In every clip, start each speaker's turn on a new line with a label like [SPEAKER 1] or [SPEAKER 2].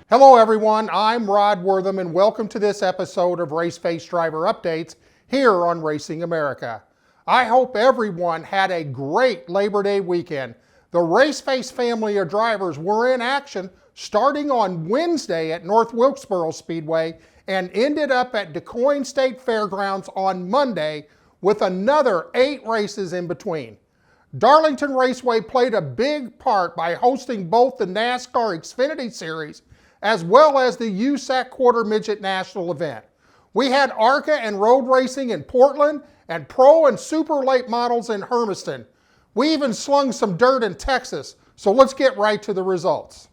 [SPEAKER 1] Hello everyone, I'm Rod Wortham and welcome to this episode of Raceface Driver Updates here on Racing America. I hope everyone had a great Labor Day weekend. The Raceface family of drivers were in action starting on Wednesday at North Wilkesboro Speedway and ended up at DuQuoin State Fairgrounds on Monday with another 8 races in between. Darlington Raceway played a big part by hosting both the NASCAR Xfinity Series as well as the USAC Quarter Midget National event. We had ARCA and road racing in Portland and pro and super late models in Hermiston. We even slung some dirt in Texas, so let's get right to the results.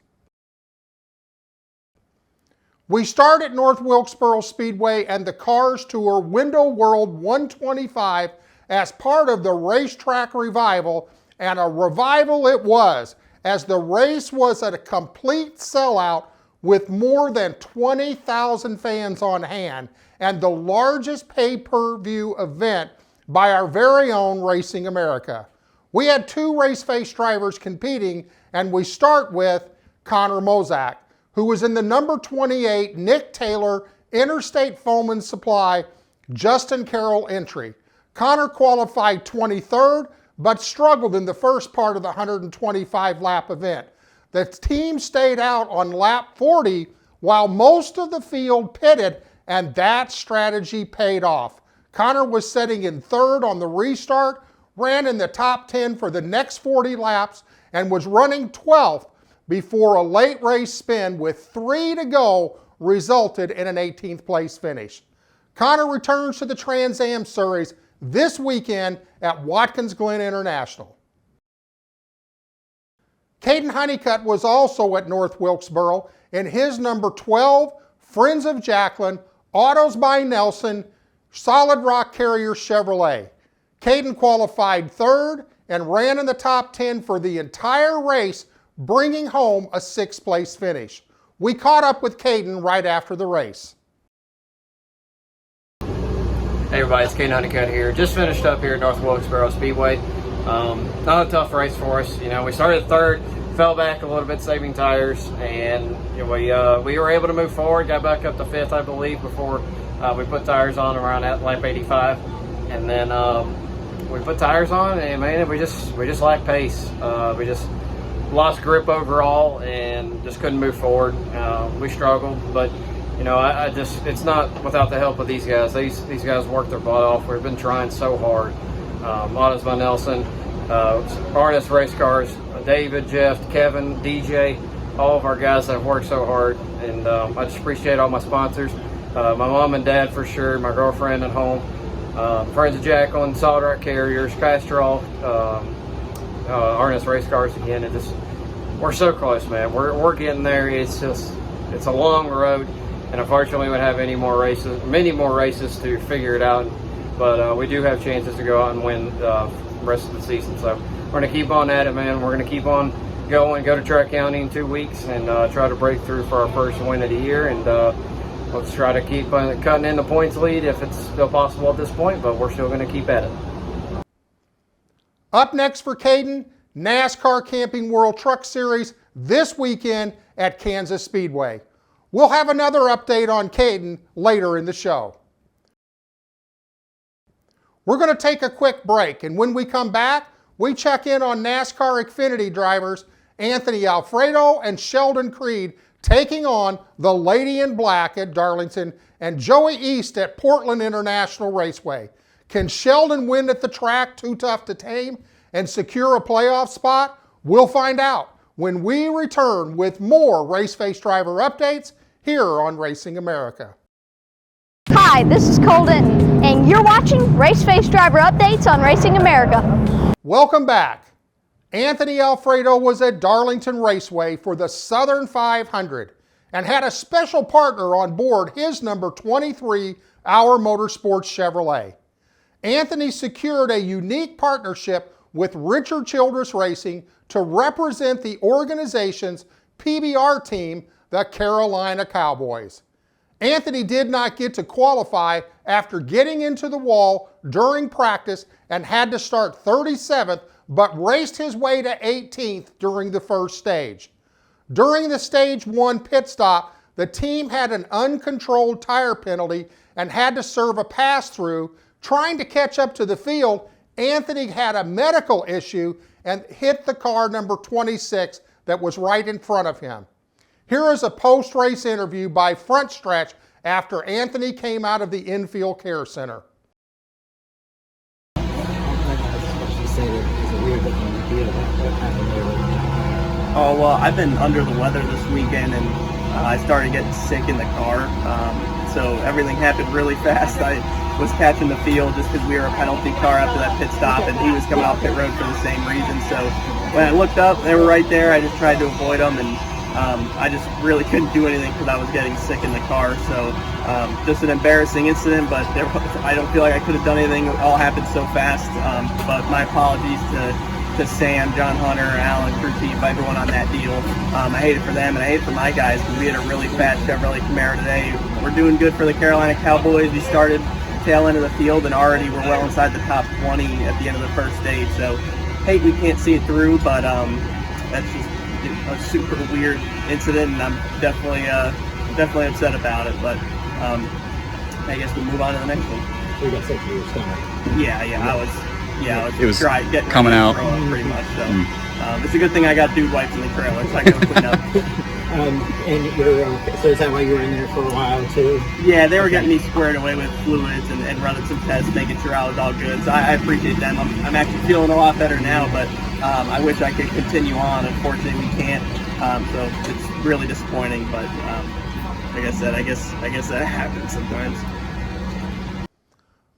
[SPEAKER 1] We start at North Wilkesboro Speedway and the Cars Tour Window World 125 as part of the racetrack revival, and a revival it was, as the race was a complete sellout with more than 20,000 fans on hand and the largest pay-per-view event by our very own Racing America. We had 2 Raceface drivers competing, and we start with Connor Mozak, who was in the number 28 Nick Taylor Interstate Foam and Supply Justin Carroll entry. Connor qualified 23rd, but struggled in the first part of the 125-lap event. The team stayed out on lap 40 while most of the field pitted, and that strategy paid off. Connor was sitting in 3rd on the restart, ran in the top 10 for the next 40 laps, and was running 12th before a late race spin with 3 to go resulted in an 18th place finish. Connor returns to the Trans Am Series this weekend at Watkins Glen International. Caden Honeycutt was also at North Wilkesboro in his number 12 Friends of Jacqueline Autos by Nelson Solid Rock Carrier Chevrolet. Caden qualified 3rd and ran in the top 10 for the entire race, bringing home a 6th place finish. We caught up with Caden right after the race.
[SPEAKER 2] Hey everybody, it's Caden Honeycutt here. Just finished up here at North Wilkesboro Speedway. Not a tough race for us. We started 3rd, fell back a little bit saving tires, and we were able to move forward, got back up to 5th, I believe, before we put tires on around at lap 85. And then we put tires on, and man, we just lacked pace. We just lost grip overall and just couldn't move forward. We struggled, but it's not without the help of these guys. These guys work their butt off. We've been trying so hard. Autos by Nelson, Arnis Race Cars, David, Jeff, Kevin, DJ, all of our guys that have worked so hard. And I just appreciate all my sponsors. My mom and dad for sure, my girlfriend at home, Friends of Jacqueline, Solid Rock Carriers, Castrol, Arnis Race Cars again. We're so close, man. We're getting there. It's a long road, and unfortunately we would have many more races to figure it out. But we do have chances to go out and win the rest of the season. So we're going to keep on at it, man. We're going to keep on going, go to Track County in 2 weeks, and try to break through for our first win of the year. And let's try to keep cutting in the points lead if it's still possible at this point, but we're still going to keep at it.
[SPEAKER 1] Up next for Caden, NASCAR Camping World Truck Series this weekend at Kansas Speedway. We'll have another update on Caden later in the show. We're going to take a quick break, and when we come back, we check in on NASCAR Xfinity drivers Anthony Alfredo and Sheldon Creed taking on the Lady in Black at Darlington and Joey East at Portland International Raceway. Can Sheldon win at the track too tough to tame and secure a playoff spot? We'll find out when we return with more Raceface driver updates here on Racing America.
[SPEAKER 3] Hi, this is Cole Denton, and you're watching Raceface Driver Updates on Racing America.
[SPEAKER 1] Welcome back. Anthony Alfredo was at Darlington Raceway for the Southern 500 and had a special partner on board his number 23 Our Motorsports Chevrolet. Anthony secured a unique partnership with Richard Childress Racing to represent the organization's PBR team, the Carolina Cowboys. Anthony did not get to qualify after getting into the wall during practice and had to start 37th, but raced his way to 18th during the first stage. During the Stage 1 pit stop, the team had an uncontrolled tire penalty and had to serve a pass-through. Trying to catch up to the field, Anthony had a medical issue and hit the car number 26 that was right in front of him. Here is a post-race interview by Front Stretch after Anthony came out of the infield care center.
[SPEAKER 4] Oh, well, I've been under the weather this weekend, and I started getting sick in the car. So everything happened really fast. I was catching the field just because we were a penalty car after that pit stop, and he was coming off pit road for the same reason. So when I looked up, they were right there. I just tried to avoid them, and I just really couldn't do anything because I was getting sick in the car. So just an embarrassing incident, but I don't feel like I could have done anything. It all happened so fast. But my apologies to Sam, John Hunter, Alan, crew chief, everyone on that deal. I hate it for them, and I hate it for my guys because we had a really fast Chevrolet Camaro today. We're doing good for the Carolina Cowboys. We started tail end of the field and already we're well inside the top 20 at the end of the first stage. So hate we can't see it through, but that's just a super weird incident, and I'm definitely upset about it. But I guess we'll move on to the next one.
[SPEAKER 5] You got sick to your stomach.
[SPEAKER 4] It was dry, getting
[SPEAKER 5] coming out
[SPEAKER 4] pretty much. So it's a good thing I got dude wipes in the trailer, so I can clean up.
[SPEAKER 5] And you're so is that why you were in there for a while too?
[SPEAKER 4] Yeah, they were getting me squared away with fluids and running some tests, making sure I was all good. So I appreciate them. I'm actually feeling a lot better now, but I wish I could continue on. Unfortunately, we can't. So it's really disappointing. But like I said, I guess that happens sometimes.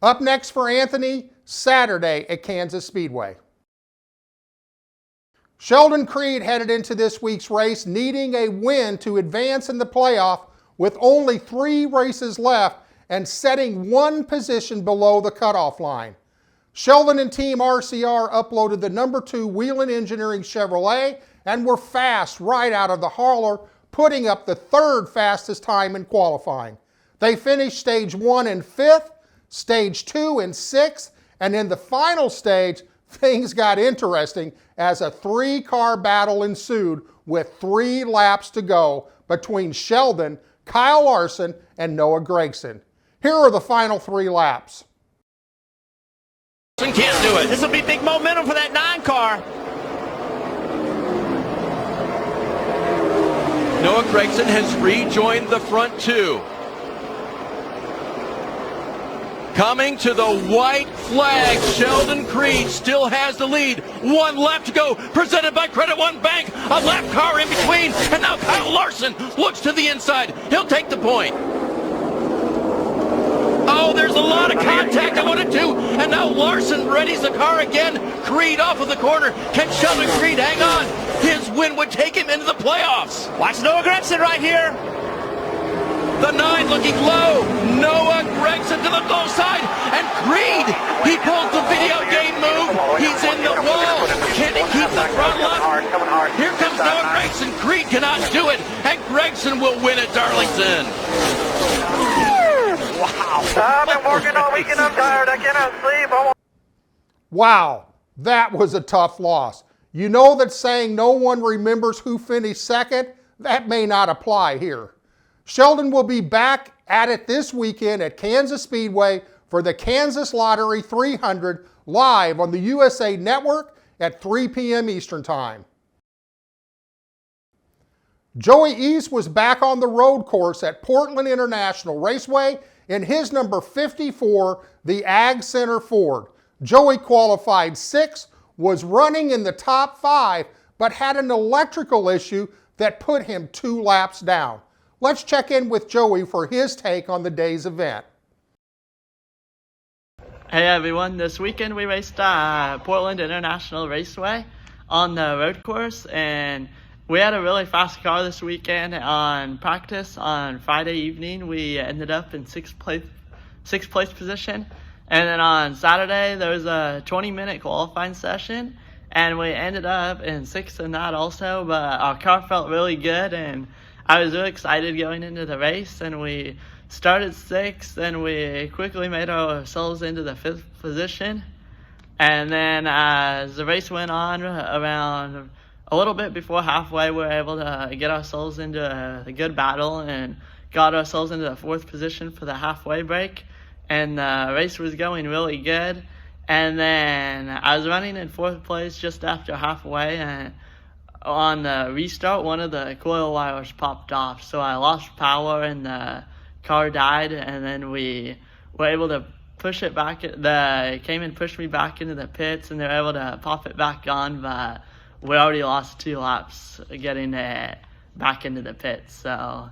[SPEAKER 1] Up next for Anthony, Saturday at Kansas Speedway. Sheldon Creed headed into this week's race needing a win to advance in the playoff with only 3 races left and setting 1 position below the cutoff line. Sheldon and Team RCR uploaded the number 2 Whelen Engineering Chevrolet and were fast right out of the hauler, putting up the 3rd fastest time in qualifying. They finished Stage 1 in 5th, Stage 2 in 6th, and in the final stage, things got interesting as a 3-car battle ensued with 3 laps to go between Sheldon, Kyle Larson, and Noah Gragson. Here are the final 3 laps.
[SPEAKER 6] Can't do it. This will be big momentum for that 9-car.
[SPEAKER 7] Noah Gragson has rejoined the front 2. Coming to the white flag, Sheldon Creed still has the lead. 1 lap to go, presented by Credit One Bank. A lap car in between, and now Kyle Larson looks to the inside. He'll take the point. Oh, there's a lot of contact I wanted to, and now Larson readies the car again. Creed off of the corner. Can Sheldon Creed hang on? His win would take him into the playoffs.
[SPEAKER 6] Watch Noah Gragson right here.
[SPEAKER 7] The 9 looking low. Noah Gragson to the low side. And Creed, he pulls the video game move. He's in the wall. Can he keep the throttle up? Here comes Noah Gragson. Creed cannot do it. And Gragson will win at Darlington.
[SPEAKER 6] Wow. I've been working all weekend. I'm tired. I cannot sleep.
[SPEAKER 1] Wow, that was a tough loss. You know that saying no one remembers who finished second? That may not apply here. Sheldon will be back at it this weekend at Kansas Speedway for the Kansas Lottery 300 live on the USA Network at 3 p.m. Eastern Time. Joey East was back on the road course at Portland International Raceway in his number 54, the Ag Center Ford. Joey qualified 6th, was running in the top 5, but had an electrical issue that put him 2 laps down. Let's check in with Joey for his take on the day's event.
[SPEAKER 8] Hey everyone, this weekend we raced Portland International Raceway on the road course, and we had a really fast car this weekend. On practice on Friday evening, we ended up in sixth place position, and then on Saturday there was a 20-minute qualifying session, and we ended up in 6th in that also, but our car felt really good, and I was really excited going into the race, and we started 6th, and we quickly made ourselves into the 5th position. And then as the race went on, around a little bit before halfway, we were able to get ourselves into a good battle and got ourselves into the 4th position for the halfway break. And the race was going really good. And then I was running in 4th place just after halfway, and on the restart, one of the coil wires popped off. So I lost power and the car died, and then we were able to push it back. They came and pushed me back into the pits, and they were able to pop it back on, but we already lost 2 laps getting it back into the pits. So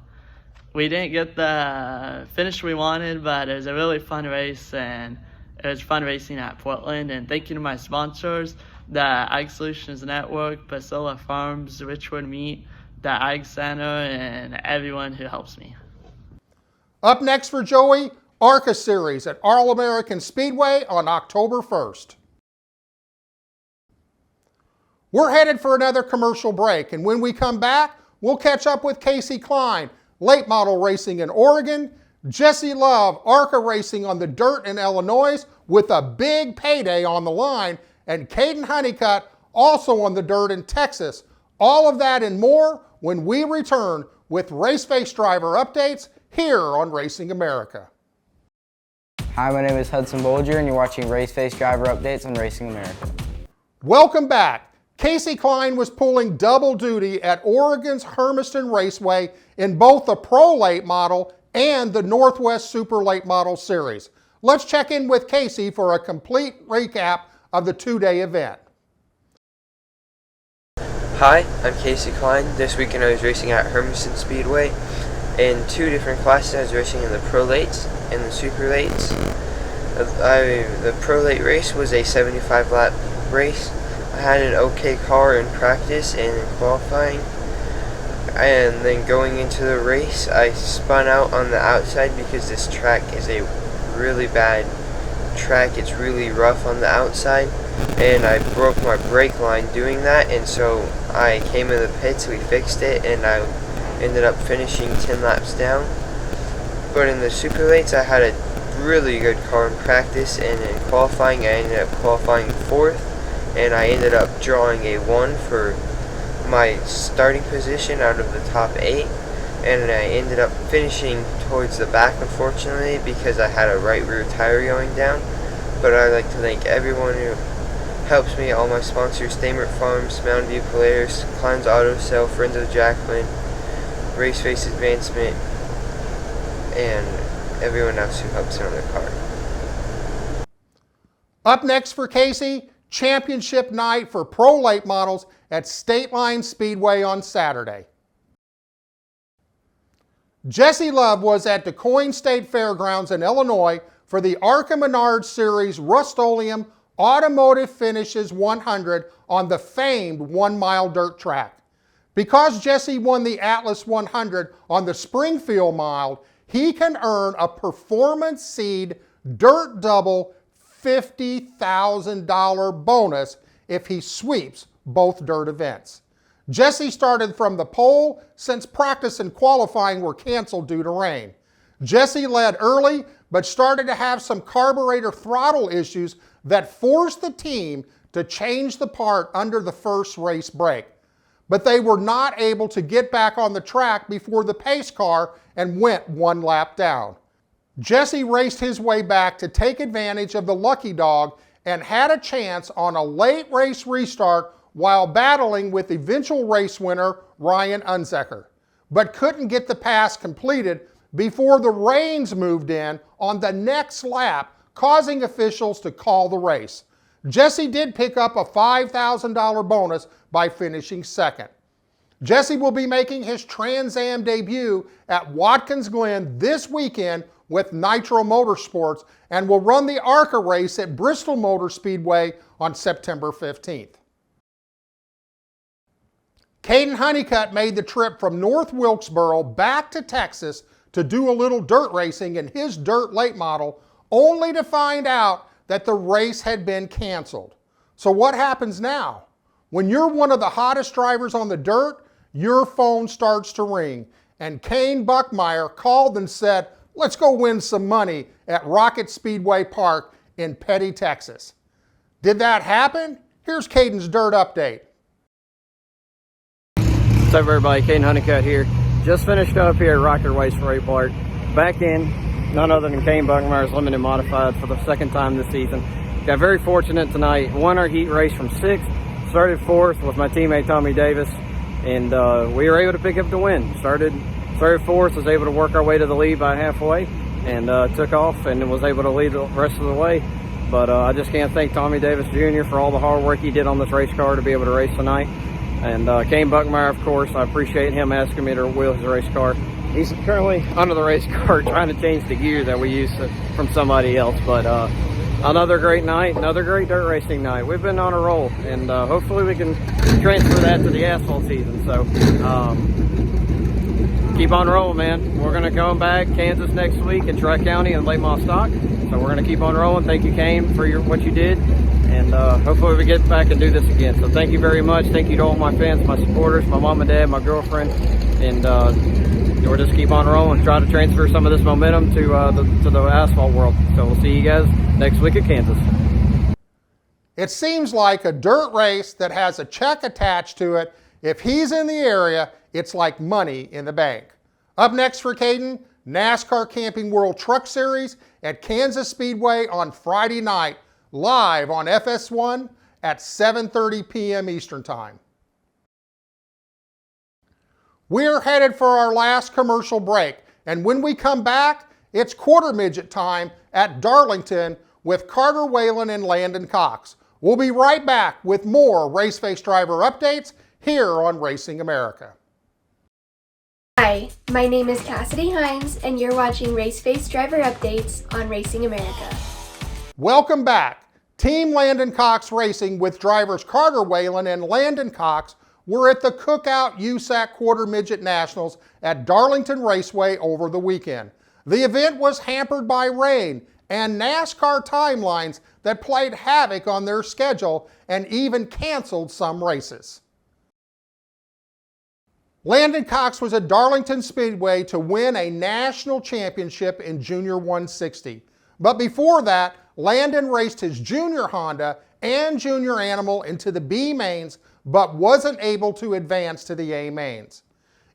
[SPEAKER 8] we didn't get the finish we wanted, but it was a really fun race, and it was fun racing at Portland. And thank you to my sponsors, the Ag Solutions Network, Basila Farms, Richwood Meat, the Ag Center, and everyone who helps me.
[SPEAKER 1] Up next for Joey, ARCA Series at All-American Speedway on October 1st. We're headed for another commercial break, and when we come back, we'll catch up with Casey Klein, late model racing in Oregon, Jesse Love, ARCA racing on the dirt in Illinois with a big payday on the line, and Caden Honeycutt also on the dirt in Texas. All of that and more when we return with Raceface driver updates here on Racing America.
[SPEAKER 9] Hi, my name is Hudson Bolger, and you're watching Raceface driver updates on Racing America.
[SPEAKER 1] Welcome back. Casey Klein was pulling double duty at Oregon's Hermiston Raceway in both the Pro Late Model and the Northwest Super Late Model Series. Let's check in with Casey for a complete recap of the 2-day event.
[SPEAKER 10] Hi, I'm Casey Klein. This weekend I was racing at Hermiston Speedway in 2 different classes. I was racing in the Pro Lates and the Super Lates. The Pro Late race was a 75 lap race. I had an okay car in practice and in qualifying, and then going into the race I spun out on the outside because this track is a really bad track. It's really rough on the outside, and I broke my brake line doing that, and so I came in the pits, we fixed it, and I ended up finishing 10 laps down. But in the Super Lates I had a really good car in practice, and in qualifying I ended up qualifying 4th, and I ended up drawing a 1 for my starting position out of the top 8, and I ended up finishing towards the back, unfortunately, because I had a right rear tire going down. But I'd like to thank everyone who helps me, all my sponsors, Stamert Farms, Mountain View Polaris, Klein's Auto Sale, Friends of Jacqueline, Raceface Advancement, and everyone else who helps me on the car.
[SPEAKER 1] Up next for Casey, championship night for Pro Late Models at State Line Speedway on Saturday. Jesse Love was at DuQuoin State Fairgrounds in Illinois for the ARCA Menard Series Rust-Oleum Automotive Finishes 100 on the famed 1-mile dirt track. Because Jesse won the Atlas 100 on the Springfield Mile, he can earn a Performance Seed Dirt Double $50,000 bonus if he sweeps both dirt events. Jesse started from the pole since practice and qualifying were canceled due to rain. Jesse led early, but started to have some carburetor throttle issues that forced the team to change the part under the first race break. But they were not able to get back on the track before the pace car and went 1 lap down. Jesse raced his way back to take advantage of the lucky dog and had a chance on a late race restart while battling with eventual race winner Ryan Unzecker, but couldn't get the pass completed before the rains moved in on the next lap, causing officials to call the race. Jesse did pick up a $5,000 bonus by finishing second. Jesse will be making his Trans Am debut at Watkins Glen this weekend with Nitro Motorsports and will run the ARCA race at Bristol Motor Speedway on September 15th. Caden Honeycutt made the trip from North Wilkesboro back to Texas to do a little dirt racing in his dirt late model, only to find out that the race had been canceled. So what happens now? When you're one of the hottest drivers on the dirt, your phone starts to ring, and Kane Buckmeyer called and said, "Let's go win some money at Rocket Speedway Park in Petty, Texas." Did that happen? Here's Caden's dirt update.
[SPEAKER 2] What's up, everybody? Caden Honeycutt here. Just finished up here at Rocker Raceway Park. Back in none other than Kane Buckmeyer's Limited Modified for the second time this season. Got very fortunate tonight. Won our heat race from 6th, started 4th with my teammate Tommy Davis, and we were able to pick up the win. Started 4th, was able to work our way to the lead by halfway, and took off and was able to lead the rest of the way. But I just can't thank Tommy Davis Jr. for all the hard work he did on this race car to be able to race tonight. And Kane Buckmeyer, of course, I appreciate him asking me to wheel his race car. He's currently under the race car trying to change the gear that we used from somebody else. But another great night, another great dirt racing night. We've been on a roll, and hopefully we can transfer that to the asphalt season. So keep on rolling, man. We're going to come back Kansas next week in Tri-County and Lake Moss Stock. So we're going to keep on rolling. Thank you, Kane, for what you did. And hopefully we get back and do this again. So thank you very much. Thank you to all my fans, my supporters, my mom and dad, my girlfriend. And we'll just keep on rolling, try to transfer some of this momentum to the asphalt world. So we'll see you guys next week at Kansas.
[SPEAKER 1] It seems like a dirt race that has a check attached to it. If he's in the area, it's like money in the bank. Up next for Caden, NASCAR Camping World Truck Series at Kansas Speedway on Friday night, live on FS1 at 7:30 p.m. Eastern Time. We're headed for our last commercial break, and when we come back, it's quarter midget time at Darlington with Carter Whalen and Landon Cox. We'll be right back with more Raceface Driver updates here on Racing America.
[SPEAKER 11] Hi, my name is Cassidy Hines, and you're watching Raceface Driver Updates on Racing America.
[SPEAKER 1] Welcome back. Team Landon Cox Racing with drivers Carter Whalen and Landon Cox were at the Cookout USAC Quarter Midget Nationals at Darlington Raceway over the weekend. The event was hampered by rain and NASCAR timelines that played havoc on their schedule and even canceled some races. Landon Cox was at Darlington Speedway to win a national championship in Junior 160. But before that, Landon raced his junior Honda and junior Animal into the B mains, but wasn't able to advance to the A mains.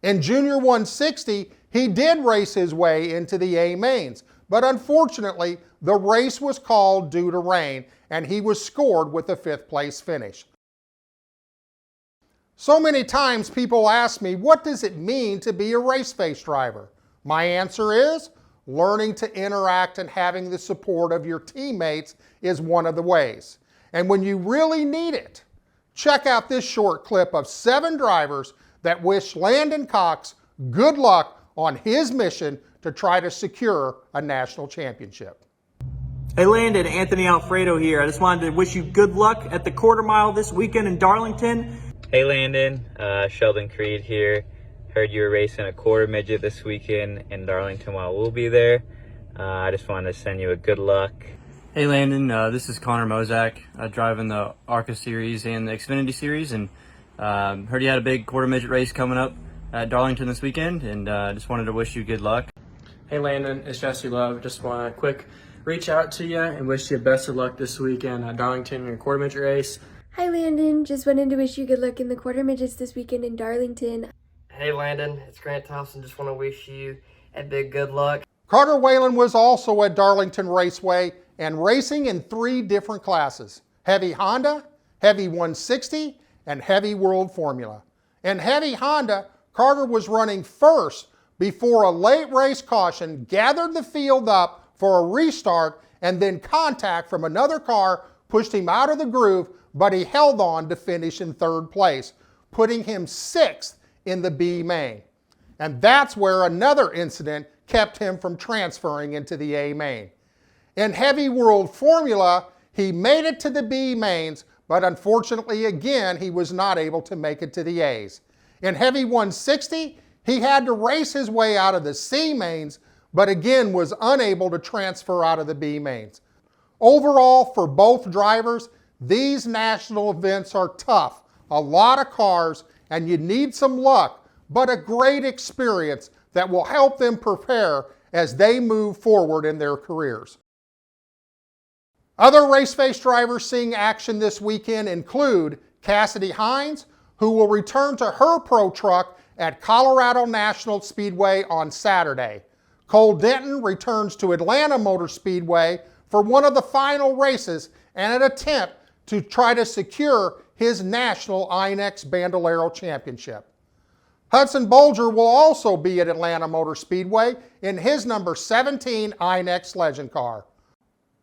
[SPEAKER 1] In Junior 160, he did race his way into the A mains, but unfortunately, the race was called due to rain, and he was scored with a 5th place finish. So many times people ask me, what does it mean to be a Raceface driver? My answer is, learning to interact and having the support of your teammates is one of the ways. And when you really need it, check out this short clip of 7 drivers that wish Landon Cox good luck on his mission to try to secure a national championship.
[SPEAKER 12] Hey Landon, Anthony Alfredo here. I just wanted to wish you good luck at the quarter mile this weekend in Darlington.
[SPEAKER 13] Hey Landon, Sheldon Creed here. Heard you were racing a quarter midget this weekend in Darlington while we'll be there. I just wanted to send you a good luck.
[SPEAKER 14] Hey Landon, this is Connor Mozak, driving the ARCA Series and the Xfinity Series, and heard you had a big quarter midget race coming up at Darlington this weekend, and just wanted to wish you good luck.
[SPEAKER 15] Hey Landon, it's Jesse Love. Just want to quick reach out to you and wish you best of luck this weekend at Darlington in your quarter midget race.
[SPEAKER 11] Hi Landon, just wanted to wish you good luck in the quarter midgets this weekend in Darlington.
[SPEAKER 16] Hey Landon, it's Grant Thompson. Just want to wish you a big good luck.
[SPEAKER 1] Carter Whalen was also at Darlington Raceway and racing in 3 different classes: Heavy Honda, Heavy 160, and Heavy World Formula. In Heavy Honda, Carter was running first before a late race caution gathered the field up for a restart, and then contact from another car pushed him out of the groove, but he held on to finish in 3rd place, putting him 6th in the B main. And that's where another incident kept him from transferring into the A main. In Heavy World Formula, he made it to the B mains, but unfortunately again, he was not able to make it to the A's. In Heavy 160, he had to race his way out of the C mains, but again was unable to transfer out of the B mains. Overall, for both drivers, these national events are tough, a lot of cars, and you need some luck, but a great experience that will help them prepare as they move forward in their careers. Other Raceface drivers seeing action this weekend include Cassidy Hines, who will return to her pro truck at Colorado National Speedway on Saturday. Cole Denton returns to Atlanta Motor Speedway for one of the final races and an attempt to try to secure his national INEX Bandolero Championship. Hudson Bolger will also be at Atlanta Motor Speedway in his number 17 INEX Legend car.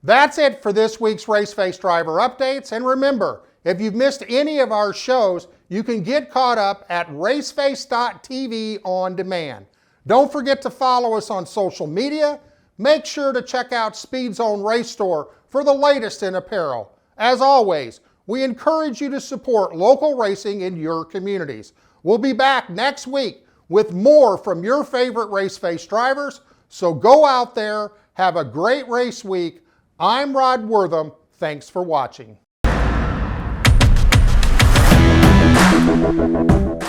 [SPEAKER 1] That's it for this week's Raceface Driver Updates, and remember, if you've missed any of our shows, you can get caught up at raceface.tv on demand. Don't forget to follow us on social media. Make sure to check out Speed Zone Race Store for the latest in apparel. As always, we encourage you to support local racing in your communities. We'll be back next week with more from your favorite Raceface drivers, so go out there, have a great race week. I'm Rod Wortham. Thanks for watching.